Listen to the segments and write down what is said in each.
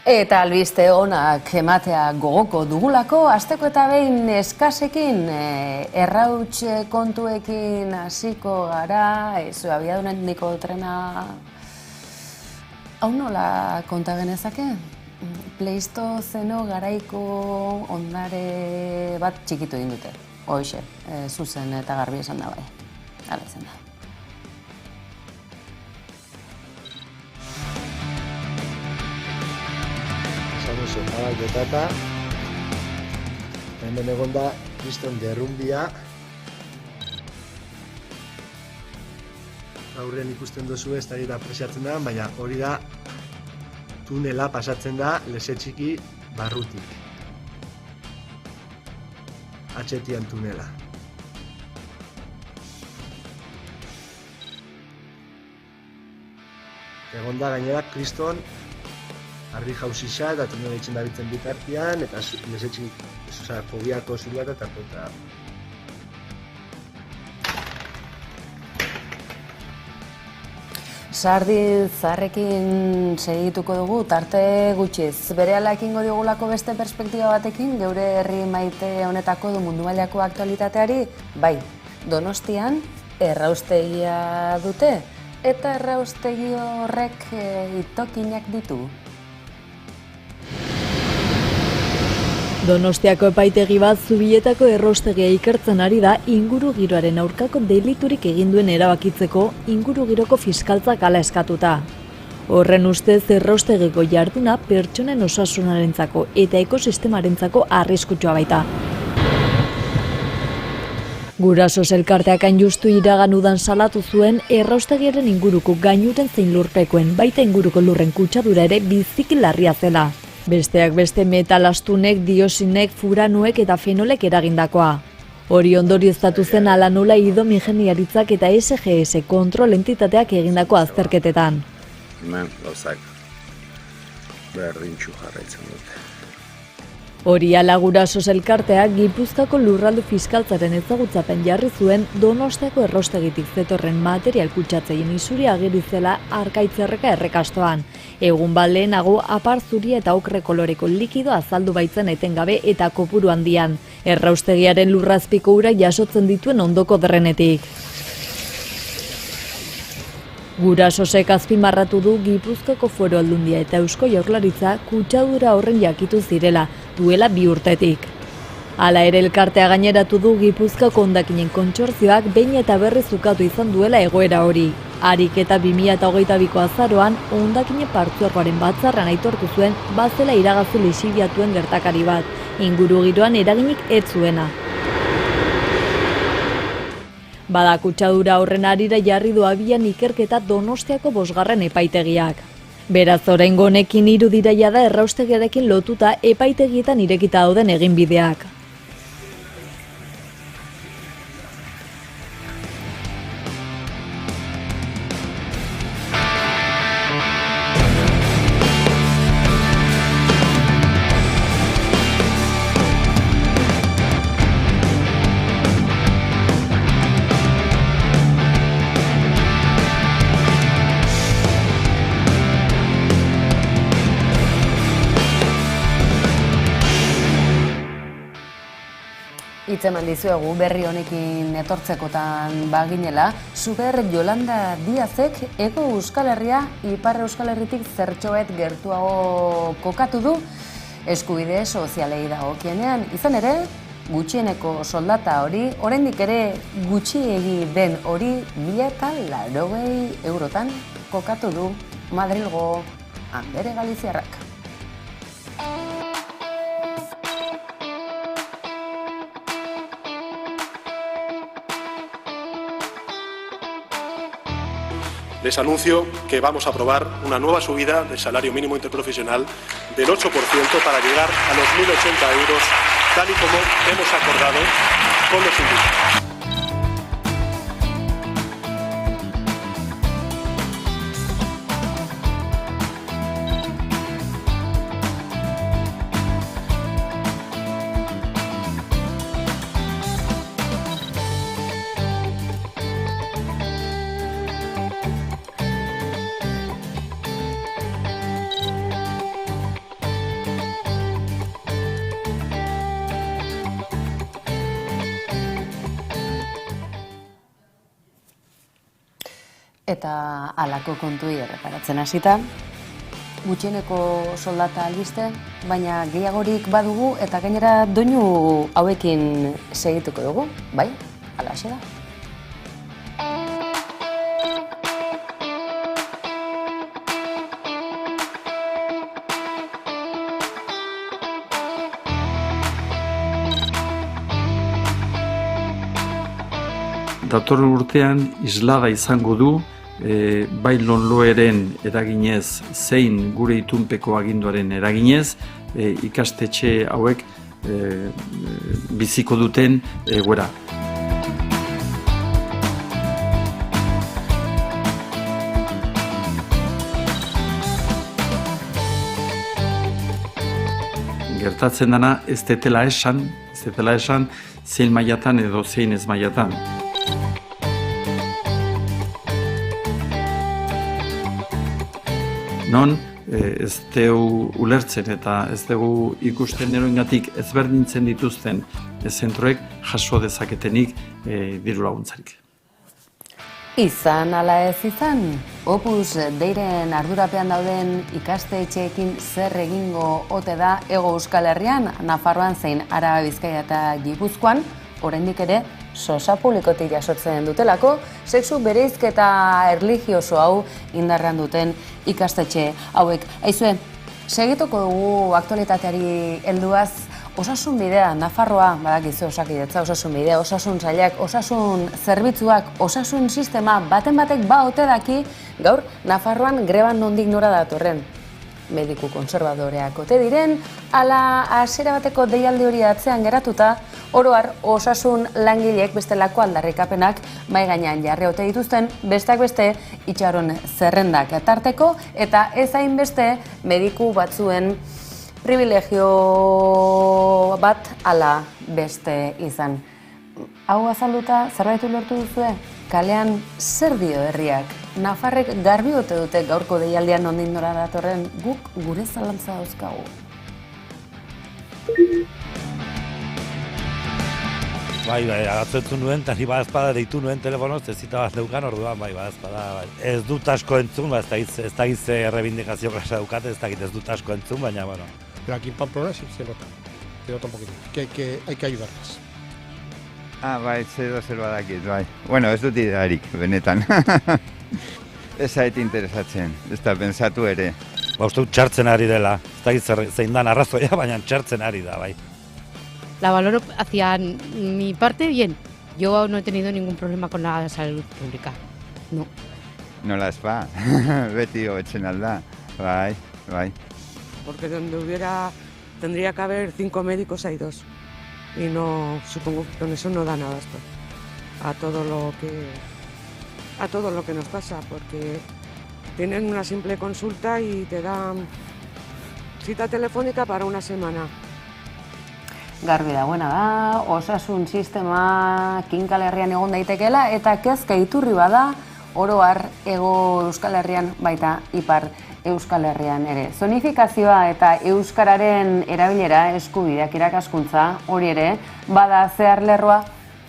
Eta albiste onak ematea gogoko dugulako, asteko eta behin eskasekin errauts kontuekin hasiko gara, abiaduneko trena hau nola konta genezake? Pleistozeno garaiko ondare bat txikitu egin dute. Hoxe, zuzen eta garbi esan da bai. Hala izan da. Zabal betata, hemen egon da Kriston derrumbia. Aurrean ikusten duzu ez da apresiatzen da, baina hori da tunela pasatzen da leze txiki barrutik. Atxetian tunela. Egon da gainera Kriston harri jauzisa eta tunela itxen dabitzen bitartian, eta leze txiki, fobiako zuru bat eta Sardin zaharrekin segituko dugu, tarte gutxiz. Berehala ekingo diogulako beste perspektiba batekin, geure herri maite honetako du mundu mailako aktualitateari, bai, Donostian erraustegia dute, eta erraustegi horrek itokinak ditu. Donostiako epaitegi bat Zubietako erraustegia ikertzen ari da ingurugiroaren aurkako deliturik egin duen erabakitzeko ingurugiroko fiskaltzak hala eskatuta. Horren ustez erraustegiko jarduna pertsonen osasunarentzako eta ekosistemarentzako arriskutsua baita. Gurasos elkarteak hain justu iragan udan salatu zuen erraustegiaren inguruko gainuten zein lurpekoen baita inguruko lurren kutsadura ere biziki larria zela. Besteak beste metalastunek, diosinek, furanuek eta fenolek eragindakoa. Hori ondorioztatu zen ala nola idom ingeniaritzak eta SGS kontrol entitateak egindako azterketetan. Hemen gauzak berdintxu jarraitzen dute. Hori ala Gurasos elkarteak Gipuzkoako lurraldu fiskaltzaren ezagutzapen jarri zuen Donostiako erraustegitik zetorren material kutsatzaien isuri ageri zela Arkaitzerreka errekastoan. Egun bat lehenago apar zuria eta okre koloreko likido azaldu baitzen etengabe eta kopuru handian. Erraustegiaren lurrazpiko ura jasotzen dituen ondoko drenetik. Gurasosek azpimarratu du Gipuzkoako Foru Aldundia eta Eusko Jaurlaritza kutsadura horren jakitu zirela, duela 2 urtetik. Hala ere elkartea gaineratu du Gipuzkoako hondakinen kontsortzioak behin eta berriz ukatu izan duela egoera hori. Harik eta 2022ko azaroan hondakinen partzuergoaren batzarran aitortu zuen bazela iragazi lixibiatuen gertakari bat, ingurugiroan eraginik ez zuena. Bada kutsadura horren harira jarri du abian ikerketa Donostiako 5. epaitegiak. Beraz, oraingo honekin irudira jada erraustegiarekin lotuta epaitegietan irekita dauden eginbideak. Hitzeman dizuegu berri honekin etortzekotan baginela, Super Yolanda Díazek Ego Euskal Herria Ipar Euskal Herritik zertxoet gertuago kokatu du eskubide sozialei dagokienean. Izan ere, gutxieneko soldata hori, oraindik ere gutxiegi den hori 1.080 eurotan kokatu du Madrilgo Andere Galiziarrak. Les anuncio que vamos a aprobar una nueva subida del salario mínimo interprofesional del 8% para llegar a los 1.080 euros, tal y como hemos acordado con los sindicatos. Eta halako kontuei erreparatzen hasita, gutxieneko soldata albiste, baina gehiagorik badugu eta gainera doinu hauekin segituko dugu, bai? Halaxe da. Datorren urtean islada izango du, bai lonloeren eraginez zein gure itunpeko aginduaren eraginez, ikastetxe hauek biziko duten egoera. Gertatzen dana ez detela esan zein mailatan edo zein ez mailatan. Non, ez dugu ulertzen eta ez dugu ikusten eroengatik ezberdintzen dituzten zentroek jaso dezaketenik diru laguntzarik. Izan ala ez izan, Opus Deiren ardurapean dauden ikastetxeekin zer egingo ote da Hego Euskal Herrian, Nafarroan zein Araba, Bizkaia eta Gipuzkoan, oraindik ere sosa publikotik jasotzen dutelako, sexu bereizketa erlijioso hau indarrean duten ikastetxe hauek. Aizue, segituko dugu aktualitateari helduaz, osasun bidea, Nafarroa, badakizu Osakidetza, osasun bidea, osasun sailak, osasun zerbitzuak, osasun sistema baten batek ote daki gaur Nafarroan greban nondik nora datorren. Mediku konservadoreak ote diren, ala hasiera bateko deialdi hori atzean geratuta, oro har osasun langileek bestelako aldarrikapenak mahai gainean jarri ote dituzten, besteak beste itxaron zerrendak tarteko eta ez hainbeste mediku batzuen privilegio bat ala beste izan. Hau azalduta, zerbait ulertu duzue? Kalean zer dio herriak? Nafarrek garbi ote dute gaurko deialdian nondik nora datorren, guk gure zalantza dauzkagu. Bai, agatzetu nuen, eta ni badazpada deitu nuen telefonoz, ez zita bat neukan orduan, bai, badazpada. Bai. Ez dut asko entzun, ez da gize errebindikazio klasa dukate, ez dut asko entzun, baina, bueno. Pero aquí en Pamplona sí se nota un poquito, que hay que ayudarles. Bai, zer badakit, bai. Bueno, ez dut idearik, benetan. Ez zait interesatzen, ez da pensatu ere. Uste dut txartzen ari dela, ez da zein dan arrazoia, baina txartzen ari da, bai. La valoro hacia mi parte bien. Yo no he tenido ningún problema con la salud pública. No. Nola ez ba, beti hobetzen alda, bai. Porque donde tendría que haber 5 médicos hay 2. Y no, supongo que con eso no da nada esto. A todo lo que nos pasa, porque tienen una simple consulta y te dan cita telefónica para una semana. Garbi dagoena da, osasun sistema Kinkal Herrian egon daitekeela eta kezka iturri bada oro har Hego Euskal Herrian baita Ipar Euskal Herrian ere. Zonifikazioa eta euskararen erabilera eskubideak irakaskuntza hori ere bada zeharlerroa,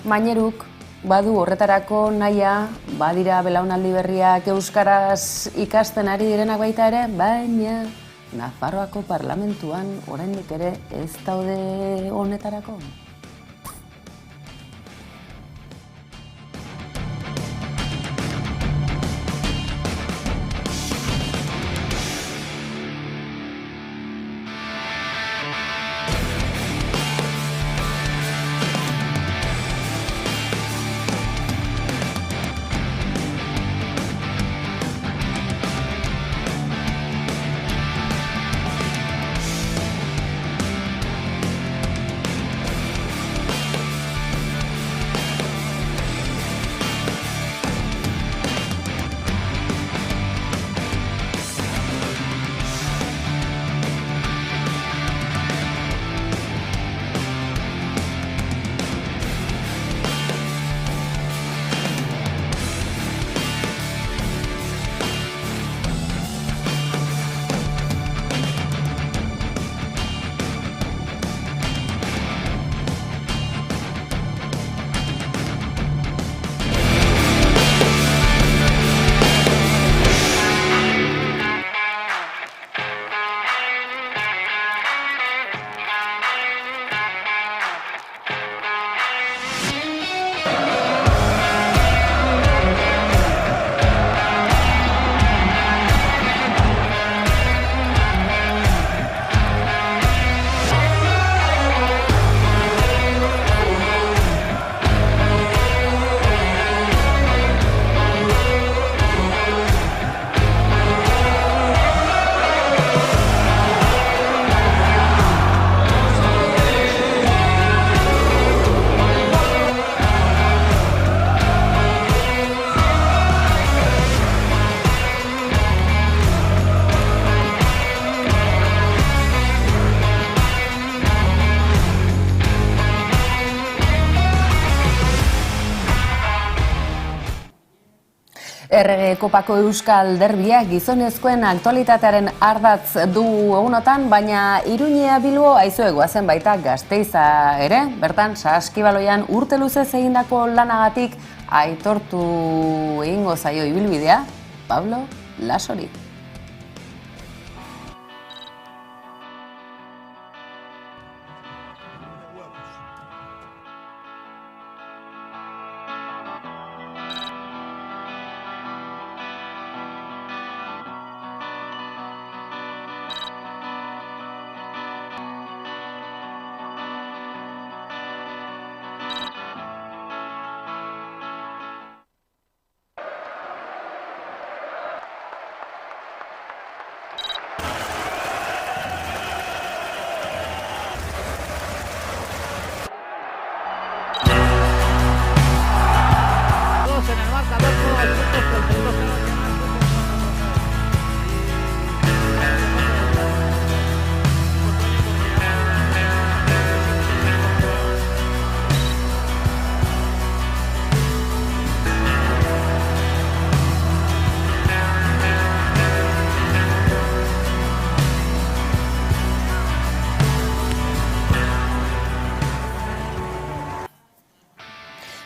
maineruk badu horretarako nahia, badira belaunaldi berriak euskaraz ikasten ari direnak baita ere, baina Nafarroako parlamentuan oraindik ere ez daude honetarako. Errege Kopako Euskal Derbia gizonezkoen aktualitatearen ardatz du egunotan, baina Iruñea Bilbo aizuegoa zen baita Gasteiza ere, bertan Saskibaloian urte luzez egindako lanagatik aitortu egingo zaio ibilbidea Pablo Lasori.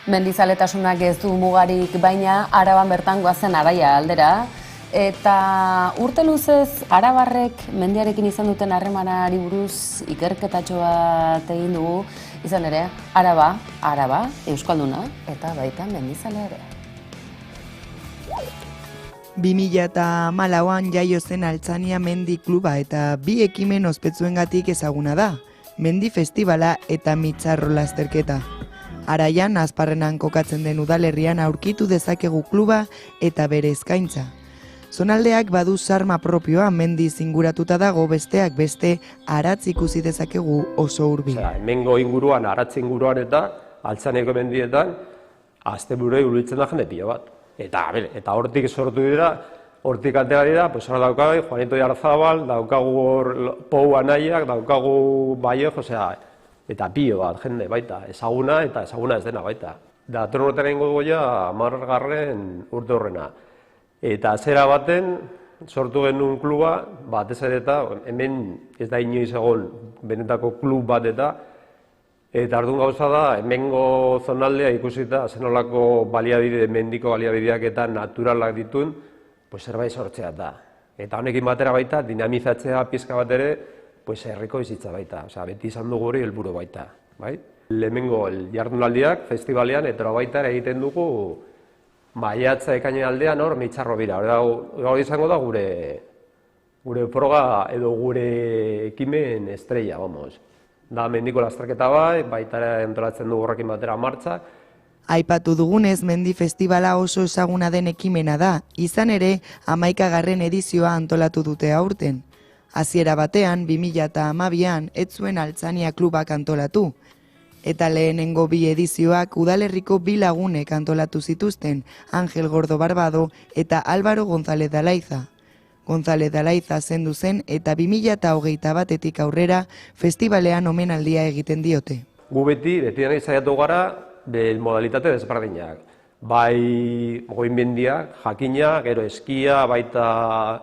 Mendizaletasunak ez du mugarik, baina Araban bertan goazen Araia aldera. Eta urte luzez Arabarrek mendiarekin izan duten harremanari buruz ikerketatxo bat egin dugu. Izan ere, Araba, Euskalduna eta baita mendizalea ere. 2014an jaio zen Altzania Mendi Kluba eta bi ekimen ospetsuengatik ezaguna da. Mendi Festivala eta Mitzarro lasterketa. Araian, Azparrenan kokatzen den udalerrian aurkitu dezakegu kluba eta bere eskaintza. Zonaldeak badu sarma propioa, mendiz inguratuta dago, besteak beste aratz ikusi dezakegu oso hurbil. Hemengo inguruan, aratz inguruan eta Altzaneko mendietan asteburua iruditzen da jende pila bat. Eta hortik sortu dira, hortik atera dira, hor daukagu Juanito Jarzabal, daukagu hor Pou Anaiak, daukagu Baio, eta pilo bat jende baita, ezaguna eta ezaguna ez dena baita. Datorren urtean egingo dugu ja 10. urte horrena. Eta zera baten sortu genuen kluba, batez ere eta hemen ez da inoiz egon benetako klub bat eta orduan gauza da, hemengo zonaldea ikusita zenolako baliabide, mendiko baliabideak eta naturalak dituen, zerbait sortzea da. Eta honekin batera baita, dinamizatzea pizka bat ere, herriko bizitza baita, beti izan dugu hori helburu baita. Lehenengo jardunaldiak, festivalean, eta baita egiten dugu maiatza ekainen aldean hor Mitzarro bira. Hor izango da gure proga edo gure ekimen estrella, Da mendiko lasterketa baita entolatzen dugu horrekin batera martza. Aipatu dugunez, Mendi Festivala oso ezaguna den ekimena da, izan ere 11. edizioa antolatu dute aurten. Hasiera batean, 2012an, ez zuen Altzania klubak antolatu. Eta lehenengo bi edizioak udalerriko bi lagunek antolatu zituzten, Angel Gordo Barbado eta Álvaro González de Alaiza. González de Alaiza zendu zen eta 2021etik aurrera festivalean omenaldia egiten diote. Gu beti nahi saiatu gara modalitate desberdinak. Bai goinmendiak, jakina, gero eskia, baita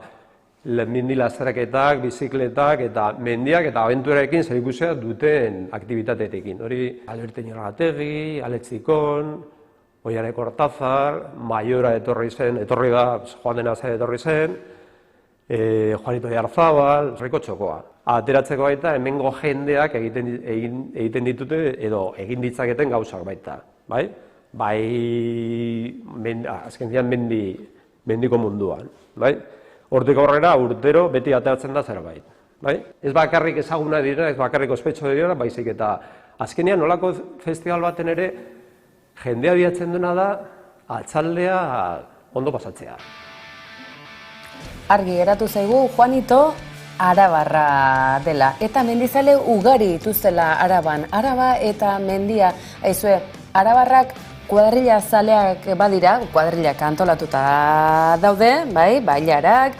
mendi lasterketak, bizikletak eta mendiak eta abenturarekin zerikusia duten aktibitateekin. Hori Alberte Ñorrategi, Aletzikon, Oiane Kortazar, Maiora etorri da, Juan de Nazar etorri zen, Juanito Jarzabal, Riko Txokoa. Ateratzeko baita hemengo jendeak egiten ditute edo egin ditzaketen gauzak baita. Azken zian mendiko munduan. Hortik aurrera urtero beti ateratzen da zerbait. Ez bakarrik ezaguna dira, ez bakarrik ospetsu dira, baizik eta azkenean nolako festival baten ere jendea bilatzen duena da atzaldea ondo pasatzea. Argi geratu zaigu Juanito Arabarra dela eta mendizale ugari dituztela Araban. Araba eta mendia, aizue, Arabarrak kuadrilla zaleak badira, kuadrillak antolatuta daude, bailarak,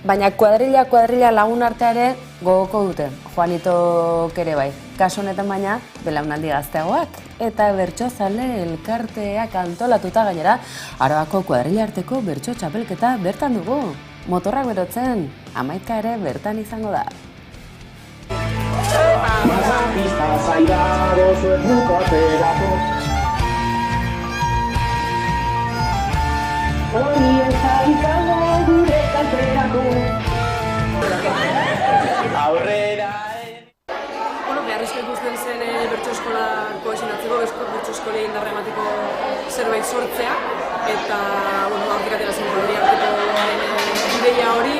Baina kuadrilla lagun arteare gogoko dute, Juanitok ere bai. Kasu honetan baina, belaunaldi gazteagoak eta bertsozale elkarteak antolatuta gainera, Arabako kuadrilla arteko bertso txapelketa bertan dugu. Motorrak berotzen, Hamaika ere bertan izango da. Mazapista zaidado zuen nuko aterako. Hori ez da izango gure kalterako. Aurrera. Beharrezko ikusten zen bertso eskola kohesionatzeko, bertso eskolei indarra emateko zerbait sortzea, eta hortik atera zen Kuadrilla arteko ideia hori,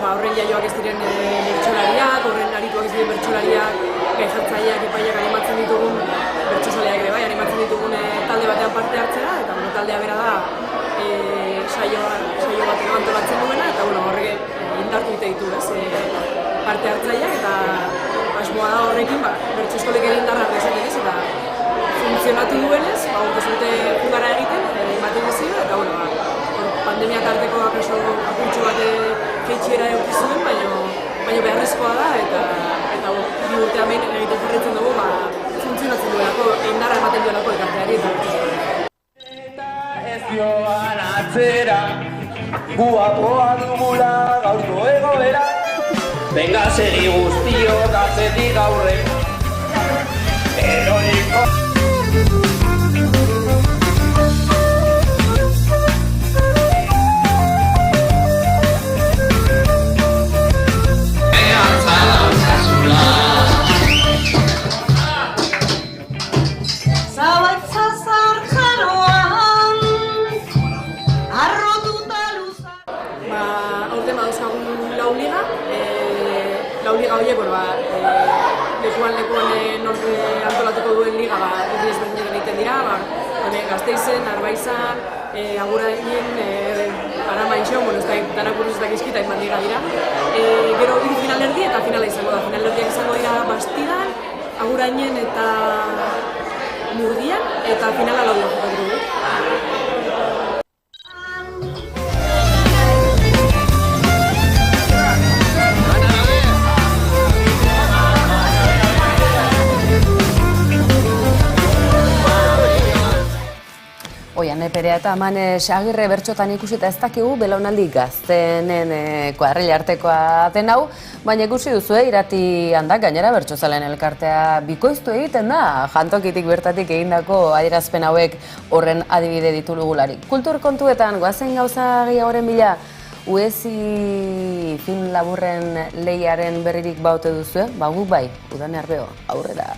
horren jaioak ez diren bertsolariak, horren arituak ez diren bertsolariak, gai jartzaileak, epaiak animatzen ditugun, bertsozaleak ere bai, animatzen ditugun talde batean parte hartzera, eta taldea bera da saio bat antolatzen duena, eta horrek indartu egite ditu parte hartzaileak, eta asmoa da horrekin bertso eskolek ere indarra izaten ez, eta funtzionatu duenez, dute jugara egiten, ematen dizio, eta pandemia tarteko apurtxo bat keitxiera eukizuen, baina beharrezkoa da, eta bi urte hemen egiten jarritzen dugu, funtzionatzen duelako, indarra ematen duelako elkarteari eta bertso. Eta ez joan atzera, guapoa dugula gaurko egoera. Venga, segi guztiok atzetik aurre, eroiko. Lekuan antolatuko duen liga herri ezberdinak egiten dira, Gasteizen, Arbaizan, Agurainen, Aramaixon, ez da danak buruz ez dakizkita hainbat liga dira. Gero hiru finalerdi eta finala izango da. Finalerdiak izango dira Bastidan, Agurainen eta Murgian, eta finala Laudion jokatu dugu. Oian, Perea eta Mane Sagirre bertxotan ikusita ez dakigu belaunaldi gaztenen Kuadrilla artekoa den hau, baina ikusi duzu irati handak gainera bertsozalen elkartea bikoiztu egiten da, jantokitik bertatik egindako adierazpen hauek horren adibide ditulugularik. Kultur kontuetan goazen gauza gehiagoren bila, Uezi film laburren lehiaren berririk baute duzu, guk bai, Udane Arbeo, aurrera.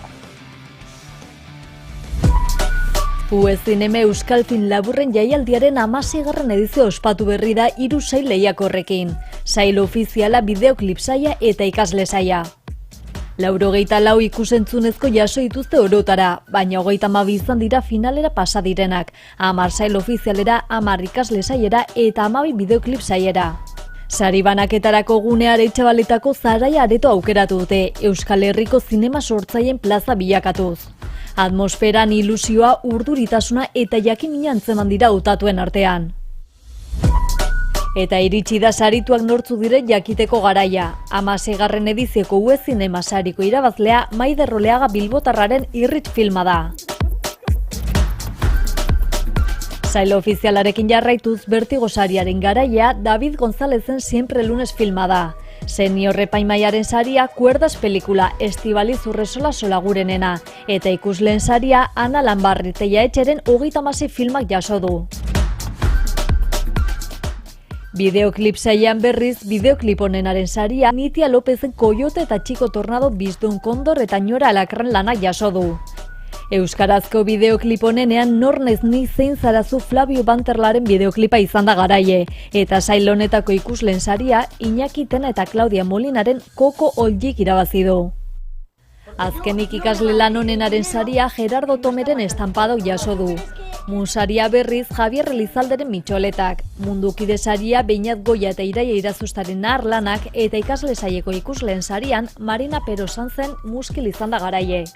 Uezineme Euskal Film Laburren jaialdiaren 16. edizio ospatu berri da 3 sail lehiakorrekin. Sail ofiziala, bideoklip saila eta ikasle saila. 94 ikusentzunezko jaso dituzte orotara, baina 32 izan dira finalera pasa direnak. 10 sail ofizialera, 10 ikasle sailera eta 12 bideoklip sailera. Sari banaketarako gunea Areitzabaletako Zaraia areto aukeratu dute, Euskal Herriko zinema sortzaileen plaza bilakatuz. Atmosferan ilusioa, urduritasuna eta jakimina antzeman dira hautatuen artean. Eta iritsi da sarituak nortzu dire jakiteko garaia. 16. edizioko Uezinema sariko irabazlea Maider Oleaga bilbotarraren Irrit filma da. Sail ofizialarekin jarraituz Bertigo sariaren garaia David Gonzalezen Siempre Lunes filma da. Senior epaimaiaren saria Kuerdas pelikula Estibaliz Urresola Solagurenena eta ikusleen saria Ana Lanbarriteia etxeren 36 filmak jaso du. Bideoklip sailean berriz, bideoklip honenaren saria Nitia Lopezen Koyote eta Txiko Tornado Bizdun Kondor eta Ñora Alakran lanak jaso du. Euskarazko bideoklip honenean Nor naiz ni zein zarazu Flavio Banterlaren bideoklipa izan da garaie, eta sail honetako ikusleen saria Iñaki Tena eta Claudia Molinaren Koko Oljik irabazi du. Azkenik ikasle lan honenaren saria Gerardo Tomeren Estampado jaso du. Munsaria berriz Javier Elizalderen Mitxoletak, Mundukide saria Beñat Goia eta Iraia Irazustaren Arlanak eta ikasle saieko ikusleen sarian Marina Pero Sanzen Muskil izan da garaie.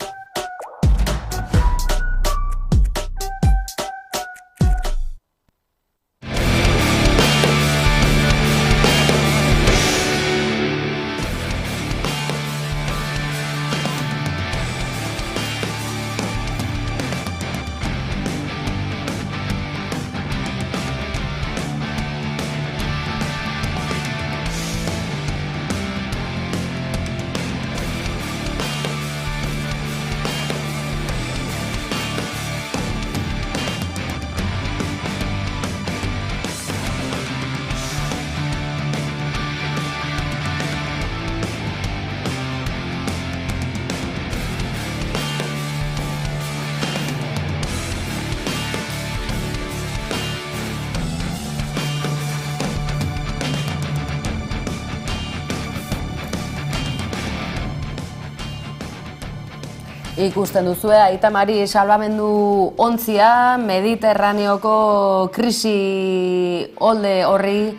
Ikusten duzue, Aita Mari salbamendu ontzia, Mediterraneoko krisi olde horri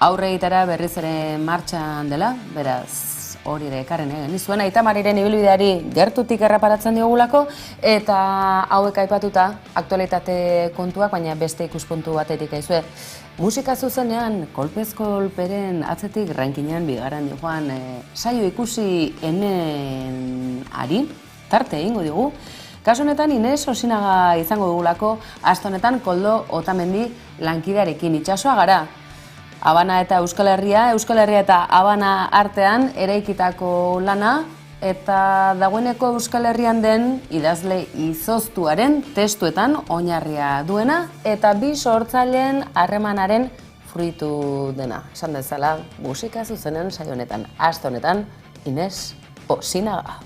aurre egitera berriz ere martxan dela, beraz hori ere ekarren genizuen. Aita Mariren ibilbideari gertutik erraparatzen diogulako, eta hauek aipatuta aktualitate kontuak, baina beste ikuspuntu batetik aizue. Musika zuzenean, kolpez kolperen atzetik rankinean bigarren joan saio ikusi enen ari, tarte egingo digu. Kasu honetan Ines Osinaga izango dugulako, aste honetan Koldo Otamendi lankidearekin itsasoa gara. Habana eta Euskal Herria eta Habana artean eraikitako lana, eta dagoeneko Euskal Herrian den idazle izoztuaren testuetan oinarria duena, eta bi sortzaileen harremanaren fruitu dena. Esan dezala, musika zuzenen saio honetan, aste honetan Ines Osinaga.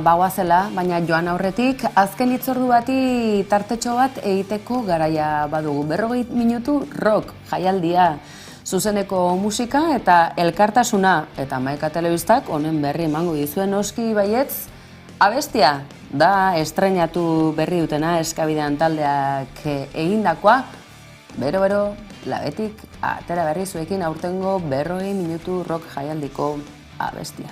Bagoazela, baina joan aurretik, azken hitzordu bati tartetxo bat egiteko garaia badugu. 40 minutu rock jaialdia, zuzeneko musika eta elkartasuna, eta Maika Telebistak honen berri emango dizuen noski baietz. Abestia da estreinatu berri dutena Eskabidean taldeak egindakoa, bero, labetik atera berri zuekin aurtengo 40 minutu rock jaialdiko abestia.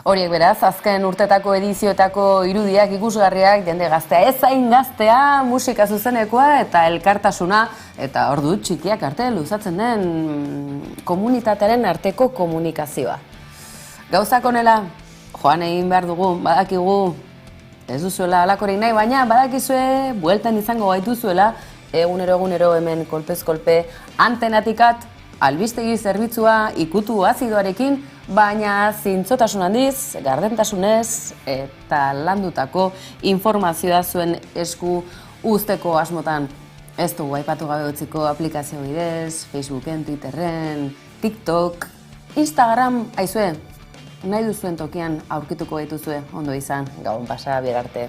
Horiek beraz, azken urtetako edizioetako irudiak ikusgarriak, jende gaztea, ezain gaztea, musika zuzenekoa eta elkartasuna, eta ordu txikiak arte luzatzen den komunitatearen arteko komunikazioa. Gauzak honela, joan egin behar dugu, badakigu, ez duzuela alakorik nahi, baina badakizue, bueltan izango gaituzuela, egunero hemen kolpez kolpe antenatikat, albistegi zerbitzua ikutu azidoarekin, baina zintzotasun handiz, gardentasunez eta landutako informazioa zuen esku uzteko asmotan. Ez dugu aipatu gabe utziko aplikazio bidez, Facebooken, Twitterren, TikTok, Instagram, aizue, nahi duzuen tokian aurkituko gaituzue, ondo izan, gabon pasa, bier arte.